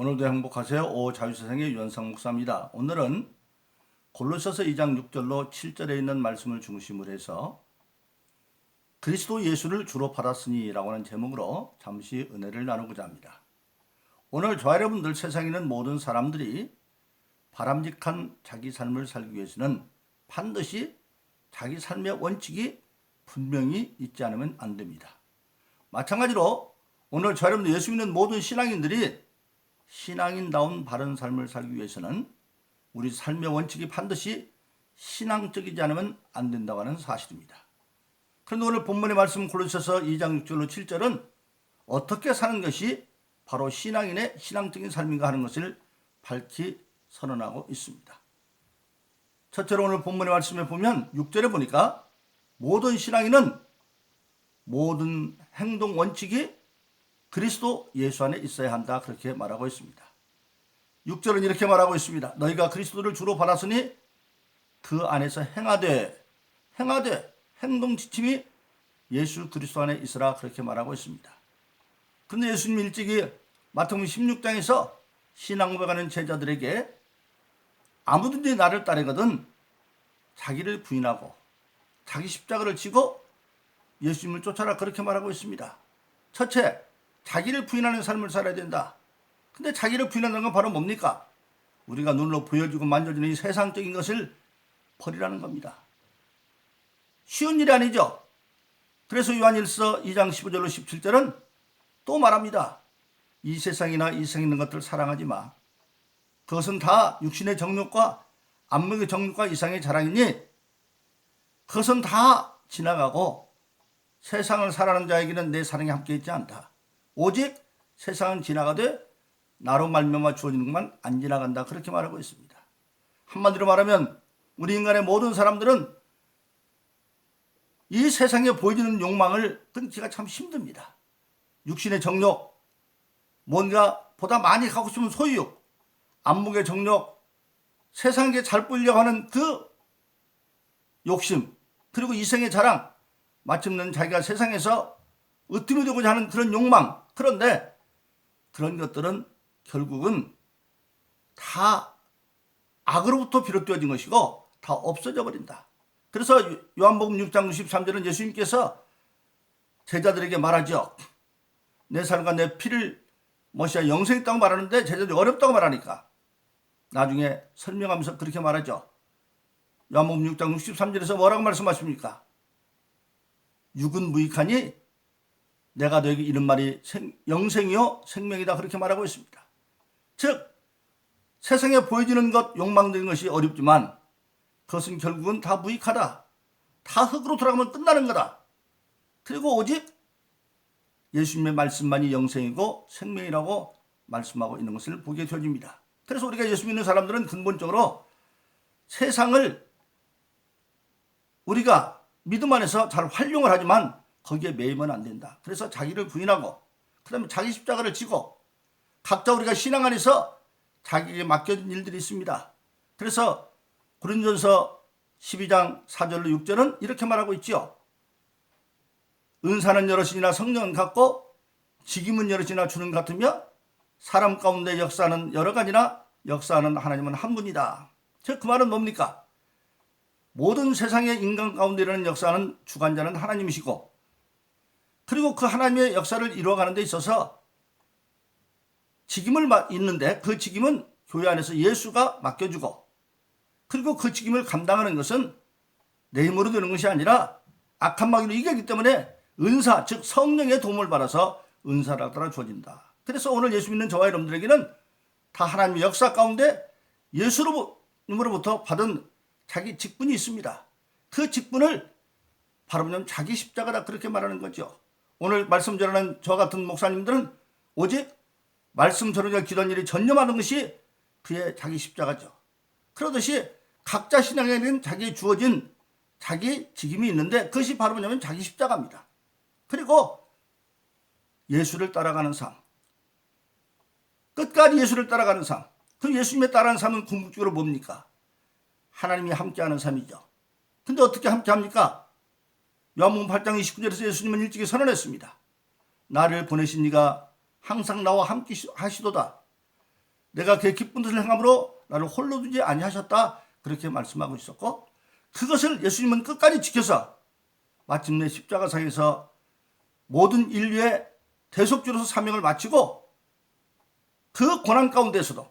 오늘도 행복하세요. 자유세상의 유현상 목사입니다. 오늘은 골로새서 2장 6절로 7절에 있는 말씀을 중심으로 해서 그리스도 예수를 주로 받았으니 라고 하는 제목으로 잠시 은혜를 나누고자 합니다. 오늘 저와 여러분들 세상에 있는 모든 사람들이 바람직한 자기 삶을 살기 위해서는 반드시 자기 삶의 원칙이 분명히 있지 않으면 안 됩니다. 마찬가지로 오늘 저와 여러분들 예수 믿는 모든 신앙인들이 신앙인다운 바른 삶을 살기 위해서는 우리 삶의 원칙이 반드시 신앙적이지 않으면 안 된다고 하는 사실입니다. 그런데 오늘 본문의 말씀 골로새서 2장 6절로 7절은 어떻게 사는 것이 바로 신앙인의 신앙적인 삶인가 하는 것을 밝히 선언하고 있습니다. 첫째로 오늘 본문의 말씀에 보면 6절에 보니까 모든 신앙인은 모든 행동 원칙이 그리스도 예수 안에 있어야 한다, 그렇게 말하고 있습니다. 6절은 이렇게 말하고 있습니다. 너희가 그리스도를 주로 받았으니 그 안에서 행하되 행동 지침이 예수 그리스도 안에 있으라, 그렇게 말하고 있습니다. 그런데 예수님 일찍이 마태복음 16장에서 신앙고백 하는 제자들에게 아무든지 나를 따르거든 자기를 부인하고 자기 십자가를 지고 예수님을 쫓아라, 그렇게 말하고 있습니다. 첫째, 자기를 부인하는 삶을 살아야 된다. 근데 자기를 부인하는 건 바로 뭡니까? 우리가 눈으로 보여지고 만져지는 이 세상적인 것을 버리라는 겁니다. 쉬운 일이 아니죠. 그래서 요한일서 2장 15절로 17절은 또 말합니다. 이 세상이나 이 세상에 있는 것들 사랑하지 마. 그것은 다 육신의 정욕과 안목의 정욕과 이상의 자랑이니 그것은 다 지나가고 세상을 살아가는 자에게는 내 사랑이 함께 있지 않다. 오직 세상은 지나가되 나로 말미암아 주어지는 것만 안 지나간다, 그렇게 말하고 있습니다. 한마디로 말하면 우리 인간의 모든 사람들은 이 세상에 보여지는 욕망을 끊기가 참 힘듭니다. 육신의 정욕, 뭔가 보다 많이 갖고 싶은 소유욕, 안목의 정욕, 세상에 잘 보이려고 하는 그 욕심, 그리고 이생의 자랑, 마침내 자기가 세상에서 으뜸이 되고자 하는 그런 욕망. 그런데 그런 것들은 결국은 다 악으로부터 비롯되어진 것이고 다 없어져 버린다. 그래서 요한복음 6장 63절은 예수님께서 제자들에게 말하죠. 내 살과 내 피를 머시아 영생이 있다고 말하는데 제자들이 어렵다고 말하니까 나중에 설명하면서 그렇게 말하죠. 요한복음 6장 63절에서 뭐라고 말씀하십니까? 육은 무익하니 내가 너에게 이른 말이 영생이요 생명이다, 그렇게 말하고 있습니다. 즉 세상에 보여지는 것, 욕망적인 것이 어렵지만 그것은 결국은 다 무익하다. 다 흙으로 돌아가면 끝나는 거다. 그리고 오직 예수님의 말씀만이 영생이고 생명이라고 말씀하고 있는 것을 보게 되어집니다. 그래서 우리가 예수 믿는 사람들은 근본적으로 세상을 우리가 믿음 안에서 잘 활용을 하지만 거기에 매이면 안 된다. 그래서 자기를 부인하고 그 다음에 자기 십자가를 지고 각자 우리가 신앙 안에서 자기에게 맡겨진 일들이 있습니다. 그래서 고린도전서 12장 4절로 6절은 이렇게 말하고 있지요. 은사는 여럿이나 성령은 같고 직임은 여럿이나 주는 같으며 사람 가운데 역사는 여러 가지나 역사하는 하나님은 한 분이다. 즉 그 말은 뭡니까? 모든 세상의 인간 가운데 일어나는 역사는 주관자는 하나님이시고 그리고 그 하나님의 역사를 이루어가는 데 있어서 직임을 있는데 그 직임은 교회 안에서 예수가 맡겨주고 그리고 그 직임을 감당하는 것은 내 힘으로 되는 것이 아니라 악한 마귀로 이기기 때문에 은사, 즉 성령의 도움을 받아서 은사를 따라 주어진다. 그래서 오늘 예수 믿는 저와 여러분들에게는 다 하나님의 역사 가운데 예수님으로부터 받은 자기 직분이 있습니다. 그 직분을 바로 그냥 자기 십자가다, 그렇게 말하는 거죠. 오늘 말씀 전하는 저 같은 목사님들은 오직 말씀 전하자 기도한 일이 전념하는 것이 그의 자기 십자가죠. 그러듯이 각자 신앙에는 자기에 주어진 자기 직임이 있는데 그것이 바로 뭐냐면 자기 십자가입니다. 그리고 예수를 따라가는 삶, 끝까지 예수를 따라가는 삶. 그 예수님의 따라가는 삶은 궁극적으로 뭡니까? 하나님이 함께하는 삶이죠. 근데 어떻게 함께합니까? 요한복음 8장 29절에서 예수님은 일찍이 선언했습니다. 나를 보내신 이가 항상 나와 함께 하시도다. 내가 그의 기쁜 뜻을 행함으로 나를 홀로 두지 아니하셨다. 그렇게 말씀하고 있었고, 그것을 예수님은 끝까지 지켜서 마침내 십자가상에서 모든 인류의 대속주로서 사명을 마치고 그 고난 가운데서도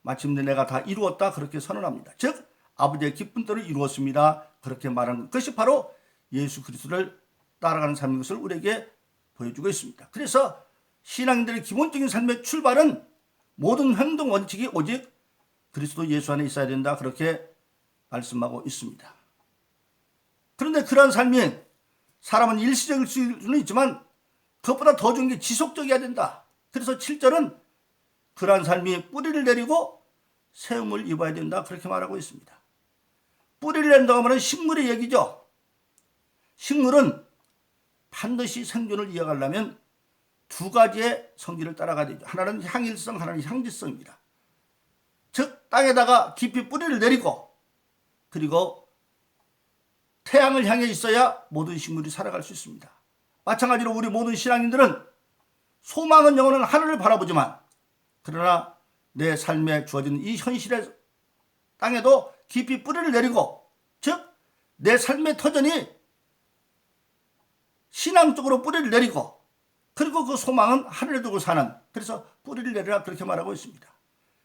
마침내 내가 다 이루었다 그렇게 선언합니다. 즉 아버지의 기쁜 뜻을 이루었습니다. 그렇게 말하는 것이 바로 예수 그리스도를 따라가는 삶인 것을 우리에게 보여주고 있습니다. 그래서 신앙인들의 기본적인 삶의 출발은 모든 행동 원칙이 오직 그리스도 예수 안에 있어야 된다 그렇게 말씀하고 있습니다. 그런데 그러한 삶이 사람은 일시적일 수는 있지만 그것보다 더 좋은 게 지속적이어야 된다. 그래서 7절은 그러한 삶이 뿌리를 내리고 세움을 입어야 된다 그렇게 말하고 있습니다. 뿌리를 낸다고 하면 식물의 얘기죠. 식물은 반드시 생존을 이어가려면 두 가지의 성질을 따라가야 되죠. 하나는 향일성, 하나는 향지성입니다. 즉 땅에다가 깊이 뿌리를 내리고 그리고 태양을 향해 있어야 모든 식물이 살아갈 수 있습니다. 마찬가지로 우리 모든 신앙인들은 소망은 영원한 하늘을 바라보지만 그러나 내 삶에 주어진 이 현실의 땅에도 깊이 뿌리를 내리고 즉 내 삶의 터전이 신앙 쪽으로 뿌리를 내리고 그리고 그 소망은 하늘에 두고 사는 그래서 뿌리를 내리라 그렇게 말하고 있습니다.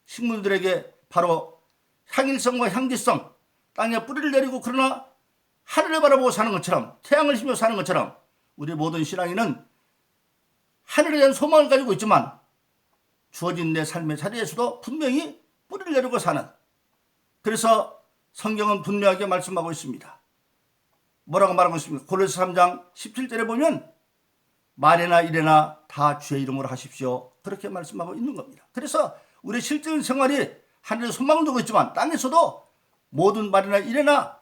식물들에게 바로 향일성과 향기성 땅에 뿌리를 내리고 그러나 하늘을 바라보고 사는 것처럼 태양을 힘며 사는 것처럼 우리 모든 신앙인은 하늘에 대한 소망을 가지고 있지만 주어진 내 삶의 자리에서도 분명히 뿌리를 내리고 사는 그래서 성경은 분명하게 말씀하고 있습니다. 뭐라고 말하고 있습니까? 고린도서 3장 17절에 보면 말이나 일이나 다 주의 이름으로 하십시오. 그렇게 말씀하고 있는 겁니다. 그래서 우리 실제적인 생활이 하늘에 소망을 두고 있지만 땅에서도 모든 말이나 일이나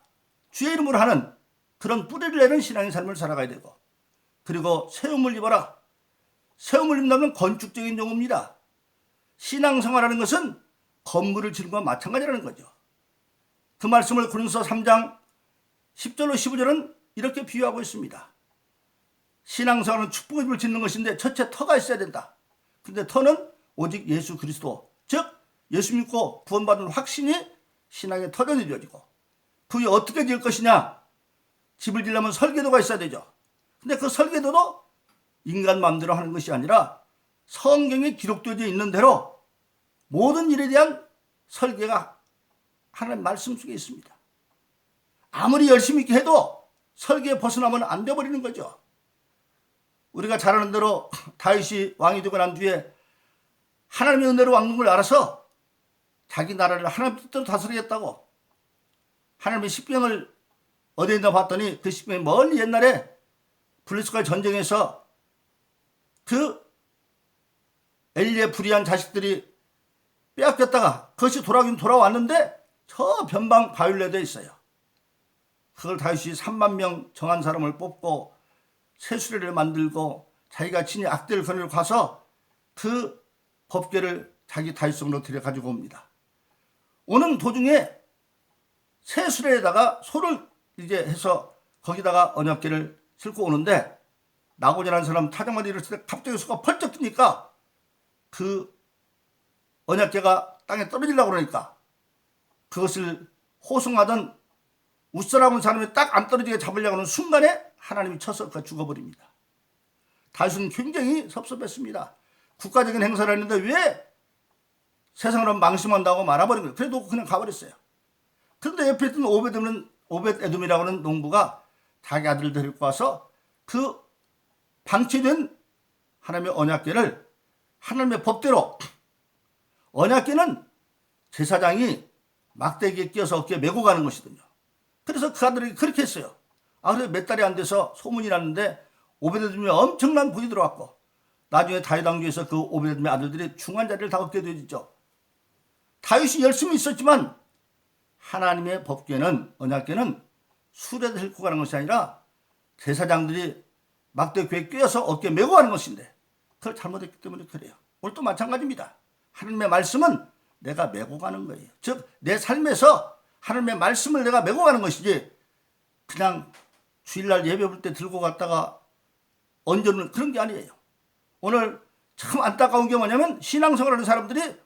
주의 이름으로 하는 그런 뿌리를 내는 신앙의 삶을 살아가야 되고 그리고 세움을 입어라. 세움을 입는다면 건축적인 용어입니다. 신앙생활하는 것은 건물을 지는 것과 마찬가지라는 거죠. 그 말씀을 고린도서 3장 10절로 15절은 이렇게 비유하고 있습니다. 신앙생활은 축복의 집을 짓는 것인데 첫째 터가 있어야 된다. 근데 터는 오직 예수 그리스도 즉 예수 믿고 구원받은 확신이 신앙의 터전이 되어지고 그게 어떻게 될 것이냐 집을 지려면 설계도가 있어야 되죠. 근데 그 설계도도 인간 마음대로 하는 것이 아니라 성경에 기록되어 있는 대로 모든 일에 대한 설계가 하나님 말씀 속에 있습니다. 아무리 열심히 있게 해도 설계에 벗어나면 안 돼버리는 거죠. 우리가 잘 아는 대로 다윗이 왕이 되고 난 뒤에 하나님의 은혜로 왕는 걸 알아서 자기 나라를 하나님 뜻대로 다스리겠다고 하나님의 십병을 어디에 있나 봤더니 그 십병이 멀리 옛날에 블리스과 전쟁에서 그 엘리의 불의한 자식들이 빼앗겼다가 그것이 돌아오긴 돌아왔는데 저 변방 바위올레도에 있어요. 그걸 다윗이 3만 명 정한 사람을 뽑고 세수레를 만들고 자기가 친히 악대를 거느리고 가서 그 법궤를 자기 다윗성으로 들여가지고 옵니다. 오는 도중에 세수레에다가 소를 이제 해서 거기다가 언약궤를 싣고 오는데 나고자 하는 사람 타작만 일었을 때 갑자기 소가 펄쩍 뛰니까 그 언약궤가 땅에 떨어지려고 그러니까 그것을 호송하던 웃사라는 사람이 딱 안 떨어지게 잡으려고 하는 순간에 하나님이 쳐서 그가 죽어버립니다. 다윗은 굉장히 섭섭했습니다. 국가적인 행사를 했는데 왜 세상으로 망신한다고 말아버린 거예요. 그래도 그냥 가버렸어요. 그런데 옆에 있던 오벳에돔이라고 하는 농부가 자기 아들을 데리고 와서 그 방치된 하나님의 언약궤를 하나님의 법대로 언약궤는 제사장이 막대기에 끼어서 어깨에 메고 가는 것이거든요. 그래서 그 아들이 그렇게 했어요. 그래서 몇 달이 안 돼서 소문이 났는데 오벳에돔이 엄청난 부이 들어왔고 나중에 다윗 왕조에서 그 오벳에돔의 아들들이 중한 자리를 다 얻게 되죠. 다윗이 열심히 있었지만 하나님의 법궤는 언약궤는 수레에 싣고 가는 것이 아니라 제사장들이 막대기에 끼어서 어깨에 메고 가는 것인데 그걸 잘못했기 때문에 그래요. 오늘도 마찬가지입니다. 하나님의 말씀은 내가 메고 가는 거예요. 즉 내 삶에서 하나님의 말씀을 내가 메고 가는 것이지 그냥 주일날 예배 볼 때 들고 갔다가 얹어놓는 그런 게 아니에요. 오늘 참 안타까운 게 뭐냐면 신앙생활하는 사람들이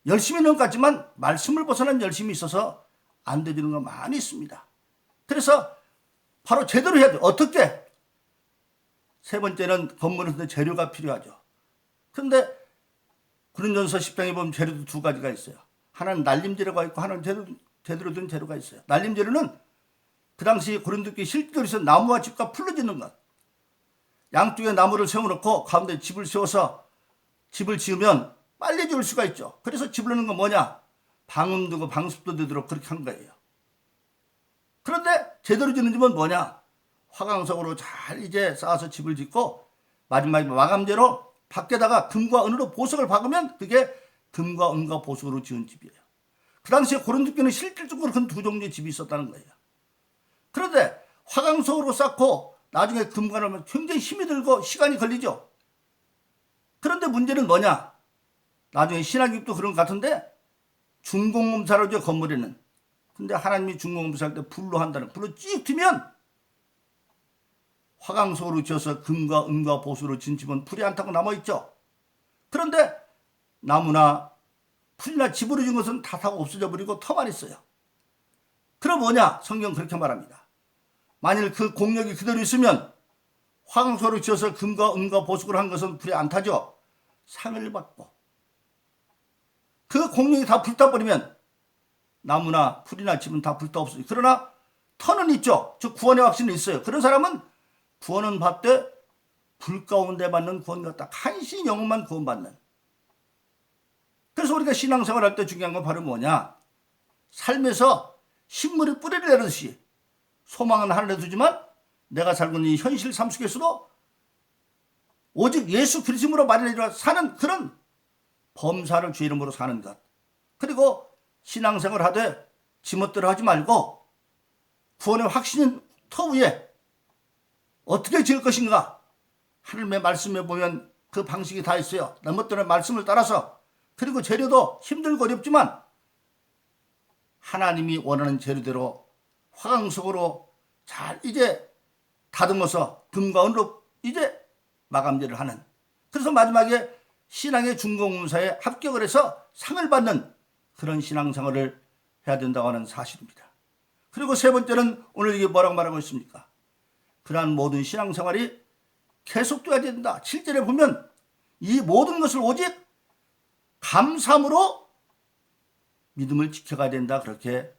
열심히는 같지만 말씀을 벗어난 열심이 있어서 안 되는 거 많이 있습니다. 그래서 바로 제대로 해야 돼요. 어떻게? 세 번째는 건물에서 재료가 필요하죠. 그런데 고린도전서 10장에 보면 재료도 두 가지가 있어요. 하나는 날림 재료가 있고 하나는 제대로 된 재료가 있어요. 날림 재료는 그 당시 고린도교회 실제로서 나무와 집과 풀로 짓는 것. 양쪽에 나무를 세워놓고 가운데 집을 세워서 집을 지으면 빨리 지을 수가 있죠. 그래서 집을 넣는 건 뭐냐? 방음 되고 방습도 되도록 그렇게 한 거예요. 그런데 제대로 짓는 집은 뭐냐? 화강석으로 잘 이제 쌓아서 집을 짓고 마지막에 마감재로 밖에다가 금과 은으로 보석을 박으면 그게 금과 은과 보석으로 지은 집이에요. 그 당시에 고린도교는 실질적으로 그런 두 종류의 집이 있었다는 거예요. 그런데 화강석으로 쌓고 나중에 금과 넣으면 굉장히 힘이 들고 시간이 걸리죠. 그런데 문제는 뭐냐? 나중에 신학교도 그런 것 같은데 중공검사로죠, 건물에는. 근데 하나님이 중공검사할 때 불로 한다는, 불로 쭉 튀면 화강석으로 지어서 금과 은과 보수로 진 집은 불이 안 타고 남아있죠. 그런데 나무나 풀이나 집으로 진 것은 다 타고 없어져 버리고 터만 있어요. 그럼 뭐냐? 성경 그렇게 말합니다. 만일 그 공력이 그대로 있으면 화강석으로 지어서 금과 은과 보석으로 한 것은 불이 안 타죠. 상을 받고 그 공력이 다 불타버리면 나무나 풀이나 집은 다 불타 없어요. 그러나 터는 있죠. 즉 구원의 확신은 있어요. 그런 사람은 구원은 받되 불 가운데 받는 구원 같다. 한시 영혼만 구원받는. 그래서 우리가 신앙생활 할 때 중요한 건 바로 뭐냐? 삶에서 신물이 뿌리를 내듯이 소망은 하늘에 두지만 내가 살고 있는 이 현실 삶 속에서도 오직 예수 그리스도로 마련해 사는 그런 범사를 주의 이름으로 사는 것. 그리고 신앙생활 하되 지멋대로 하지 말고 구원의 확신인 터 위에 어떻게 지을 것인가? 하나님의 말씀에 보면 그 방식이 다 있어요. 넘어뜨는 말씀을 따라서. 그리고 재료도 힘들고 어렵지만 하나님이 원하는 재료대로 화강석으로 잘 이제 다듬어서 금과 은으로 이제 마감재를 하는. 그래서 마지막에 신앙의 중공검사에 합격을 해서 상을 받는 그런 신앙생활을 해야 된다고 하는 사실입니다. 그리고 세 번째는 오늘 이게 뭐라고 말하고 있습니까? 그러한 모든 신앙생활이 계속돼야 된다. 7절에 보면 이 모든 것을 오직 감사함으로 믿음을 지켜가야 된다. 그렇게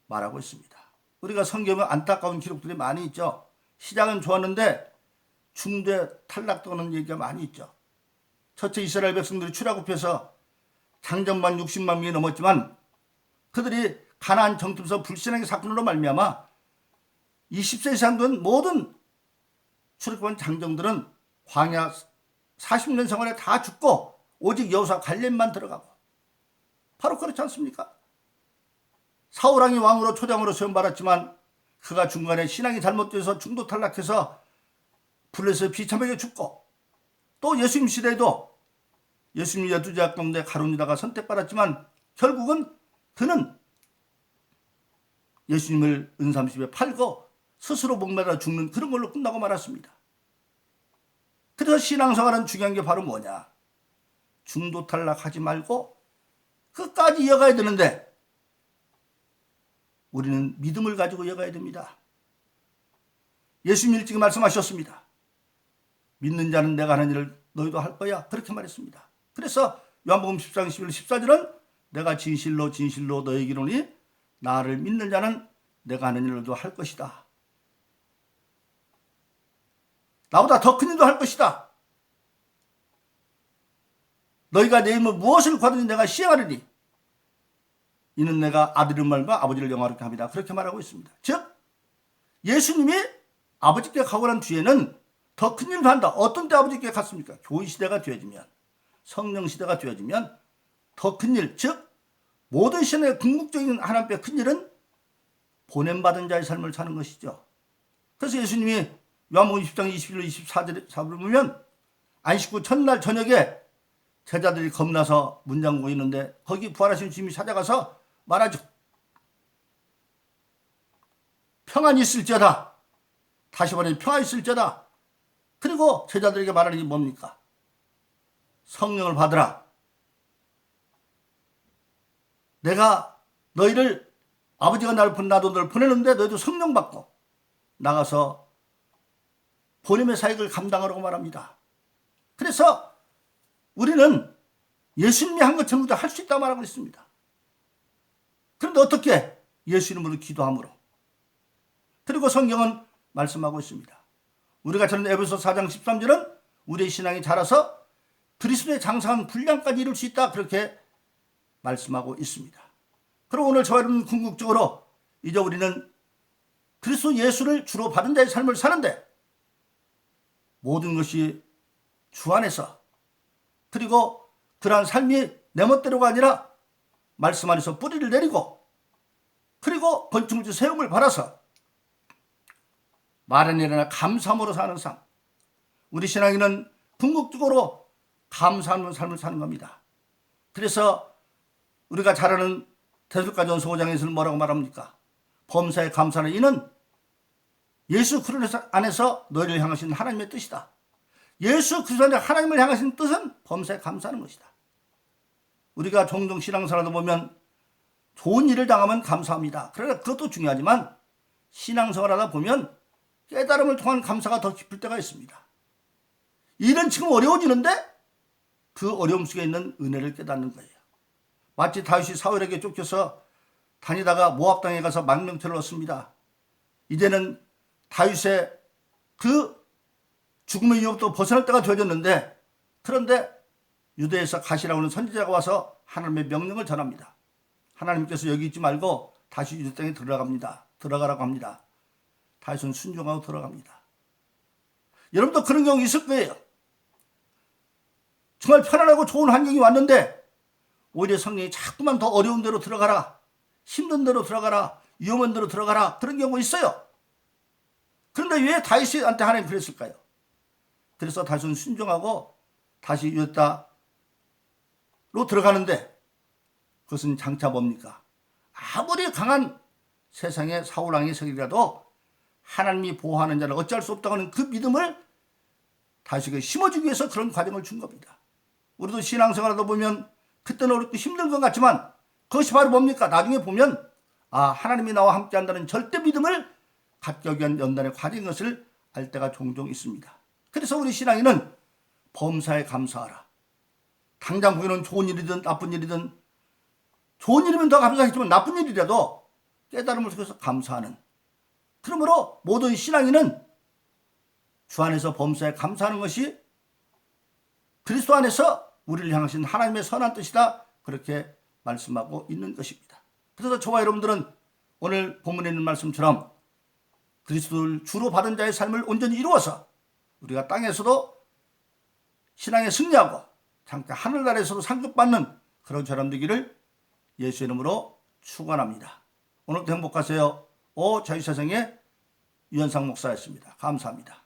말하고 있습니다. 우리가 성경에 안타까운 기록들이 많이 있죠. 시작은 좋았는데 중도에 탈락되는 얘기가 많이 있죠. 첫째 이스라엘 백성들이 출애굽해서 장정만 60만 명이 넘었지만 그들이 가나안 정탐에서 불신앙의 사건으로 말미암아 20세 이상 된 모든 출애굽한 장정들은 광야 40년 생활에 다 죽고 오직 여호수아 갈렙만 들어가고 바로 그렇지 않습니까? 사울왕이 왕으로 초장으로 세움받았지만 그가 중간에 신앙이 잘못돼서 중도 탈락해서 불에서 비참하게 죽고 또 예수님 시대에도 예수님 12제자 가운데 가룟 유다가 선택받았지만 결국은 그는 예수님을 은삼십에 팔고 스스로 목매달아 죽는 그런 걸로 끝나고 말았습니다. 그래서 신앙생활은 중요한 게 바로 뭐냐? 중도 탈락하지 말고 끝까지 이어가야 되는데 우리는 믿음을 가지고 이어가야 됩니다. 예수님 일찍이 말씀하셨습니다. 믿는 자는 내가 하는 일을 너희도 할 거야. 그렇게 말했습니다. 그래서 요한복음 10장 11, 14절은 내가 진실로 진실로 너희에게 이르노니 나를 믿는 자는 내가 하는 일을 너도 할 것이다. 나보다 더 큰 일도 할 것이다. 너희가 내 이름으로 무엇을 구하든지 내가 시행하리니 이는 내가 아들의 말과 아버지를 영화롭게 합니다. 그렇게 말하고 있습니다. 즉 예수님이 아버지께 가고 난 뒤에는 더 큰 일도 한다. 어떤 때 아버지께 갔습니까? 교회 시대가 되어지면, 성령 시대가 되어지면 더 큰 일, 즉 모든 신의 궁극적인 하나님의 큰 일은 보냄받은 자의 삶을 사는 것이죠. 그래서 예수님이 요한복음 20장 21절 24절을 보면 안식 후 첫날 저녁에 제자들이 겁나서 문 잠그고 있는데 거기 부활하신 주님이 찾아가서 말하죠. 평안이 있을지어다. 다시 말하면 평안이 있을지어다. 그리고 제자들에게 말하는 게 뭡니까? 성령을 받으라. 내가 너희를 아버지가 나를 나도 너를 보내는데 너희도 성령 받고 나가서 보냄의 사역을 감당하라고 말합니다. 그래서 우리는 예수님이 한 것처럼 할 수 있다고 말하고 있습니다. 그런데 어떻게? 예수 이름으로 기도함으로. 그리고 성경은 말씀하고 있습니다. 우리가 저는 에베소 4장 13절은 우리의 신앙이 자라서 그리스도의 장성한 분량까지 이룰 수 있다, 그렇게 말씀하고 있습니다. 그리고 오늘 저와 여러분 궁극적으로 이제 우리는 그리스도 예수를 주로 받은 자의 삶을 사는데 모든 것이 주 안에서, 그리고 그러한 삶이 내 멋대로가 아니라 말씀 안에서 뿌리를 내리고, 그리고 건축물주 세움을 받아서 말은 일어나 감사함으로 사는 삶. 우리 신앙인은 궁극적으로 감사하는 삶을 사는 겁니다. 그래서 우리가 잘 아는 대속가전서 5장에서는 뭐라고 말합니까? 범사에 감사하는 이는 예수 그리스도 안에서 너희를 향하신 하나님의 뜻이다. 예수 그리스도 안에 하나님을 향하신 뜻은 범사에 감사하는 것이다. 우리가 종종 신앙생활도 보면 좋은 일을 당하면 감사합니다. 그러나 그것도 중요하지만 신앙생활하다 보면 깨달음을 통한 감사가 더 깊을 때가 있습니다. 일은 지금 어려워지는데 그 어려움 속에 있는 은혜를 깨닫는 거예요. 마치 다윗이 사울에게 쫓겨서 다니다가 모압 땅에 가서 망명태를 얻습니다. 이제는 다윗의 그 죽음의 위협도 벗어날 때가 되어졌는데, 그런데 유대에서 가시라고 하는 선지자가 와서 하나님의 명령을 전합니다. 하나님께서 여기 있지 말고 다시 유대 땅에 들어가라고 합니다. 다윗은 순종하고 들어갑니다. 여러분도 그런 경우 있을 거예요. 정말 편안하고 좋은 환경이 왔는데 오히려 성령이 자꾸만 더 어려운 데로 들어가라, 힘든 데로 들어가라, 위험한 데로 들어가라, 그런 경우 있어요. 그런데 왜 다윗한테 하나님 그랬을까요? 그래서 다윗은 순종하고 다시 유다로 들어가는데 그것은 장차 뭡니까? 아무리 강한 세상의 사울왕의 세력이라도 하나님이 보호하는 자를 어찌할 수 없다고 하는 그 믿음을 다윗에게 심어주기 위해서 그런 과정을 준 겁니다. 우리도 신앙생활하다 보면 그때는 어렵고 힘든 것 같지만 그것이 바로 뭡니까? 나중에 보면 하나님이 나와 함께 한다는 절대 믿음을 갖기 위한 연단의 과정인 것을 알 때가 종종 있습니다. 그래서 우리 신앙인은 범사에 감사하라. 당장 보이는 좋은 일이든 나쁜 일이든, 좋은 일이면 더 감사하겠지만 나쁜 일이라도 깨달음을 통해서 감사하는, 그러므로 모든 신앙인은 주 안에서 범사에 감사하는 것이 그리스도 안에서 우리를 향하신 하나님의 선한 뜻이다, 그렇게 말씀하고 있는 것입니다. 그래서 저와 여러분들은 오늘 본문에 있는 말씀처럼 그리스도를 주로 받은 자의 삶을 온전히 이루어서 우리가 땅에서도 신앙에 승리하고 잠깐 하늘나라에서도 상급받는 그런 사람 되기를 예수의 이름으로 축원합니다. 오늘도 행복하세요. 자유세상의 유현상 목사였습니다. 감사합니다.